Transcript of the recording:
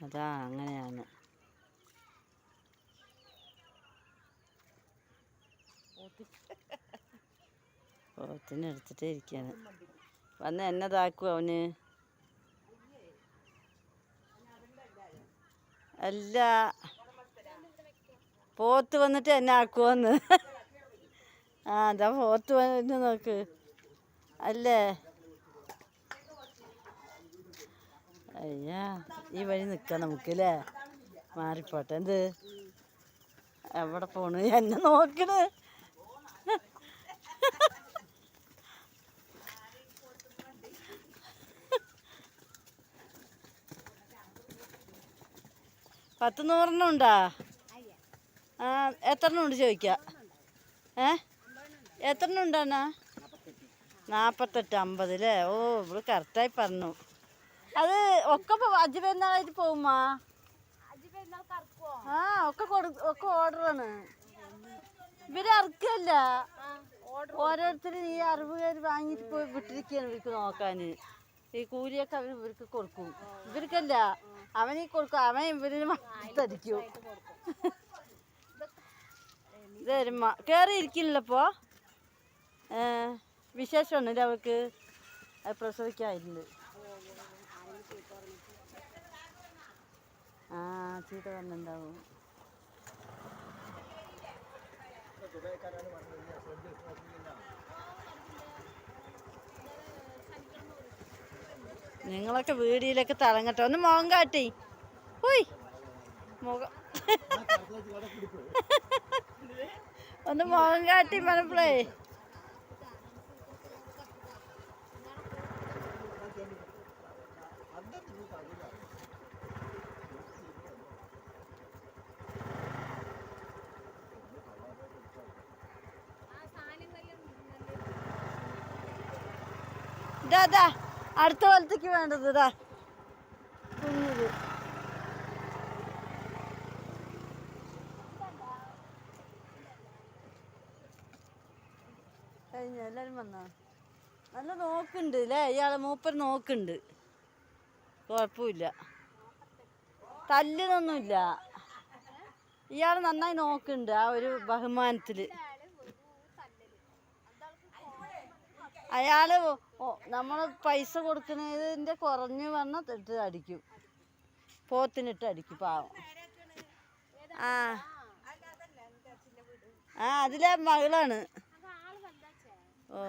അതാ അങ്ങനെയാണ്. പോത്തിനെടുത്തിട്ടേ ഇരിക്കാണ്. വന്ന് എന്നതാക്കും അവന്? അല്ല, പോത്ത് വന്നിട്ട് എന്നെ ആക്കുവന്ന്. ആ അതാ പോത്ത് വന്നിട്ട് നോക്ക്. അല്ലേ? അയ്യാ, ഈ വഴി നിൽക്കാം നമുക്ക് അല്ലേ? മാറിപ്പോട്ടെ. എന്ത് എവിടെ പോണ്? എന്നെ നോക്കണ്. പത്ത് 100 ഉണ്ടാ? ആ എത്രണ്ണം ഉണ്ട് ചോദിക്കാം. എത്രണ്ണം ഉണ്ടാന്നാ? 48, 50 അല്ലേ? ഓ ഇവിടെ കറക്റ്റായി പറഞ്ഞു. അത് ഒക്കെ അജി പെരുന്നാളായിട്ട് പോകുമ്മാ. ആ ഒക്കെ ഓർഡറാണ്. ഇവര് ഇറക്കല്ല, ഓരോരുത്തർ ഈ 60 പേര് വാങ്ങിയിട്ട് പോയി വിട്ടിരിക്കുകയാണ് ഇവർക്ക് നോക്കാൻ. ഈ കൂലിയൊക്കെ ഇവർക്ക് കൊടുക്കും. ഇവർക്കല്ല, അവനീ കൊടുക്കും. അവൻ ഇവരിന് തരിക്കും. ഇതരുമ്മ കയറി ഇരിക്കില്ലപ്പോ. വിശേഷമാണല്ലേ അവർക്ക്? അത് പ്രസവിക്കായിരുന്നു. ആ ചീത്ത പറഞ്ഞിട്ടുണ്ടാവും. നിങ്ങളൊക്കെ വീടിയിലൊക്കെ തിളങ്ങട്ടെ. ഒന്ന് മുഖം കാട്ടി. ഹുയ് മുഖം ഒന്ന് മുഖം കാട്ടി മനപ്പിളേ. ഇതാ അടുത്ത കൊലത്തേക്ക് വേണ്ടത്. ഇതാ കുഞ്ഞത്. കഴിഞ്ഞ എല്ലാവരും വന്നോ? നല്ല നോക്കുന്നുണ്ട് അല്ലേ ഇയാളെ? മൂപ്പർ നോക്കുന്നുണ്ട്, കുഴപ്പമില്ല. തല്ലിനൊന്നുമില്ല. ഇയാൾ നന്നായി നോക്കുന്നുണ്ട്, ആ ഒരു ബഹുമാനത്തിൽ. അയാൾ നമ്മൾ പൈസ കൊടുക്കുന്നതിൻ്റെ കുറഞ്ഞ് വന്നാൽ ഇട്ട് അടിക്കും. പോത്തിനിട്ട് അടിക്കും പാവം. ആ ആ അതിലെ മകളാണ്. ഓ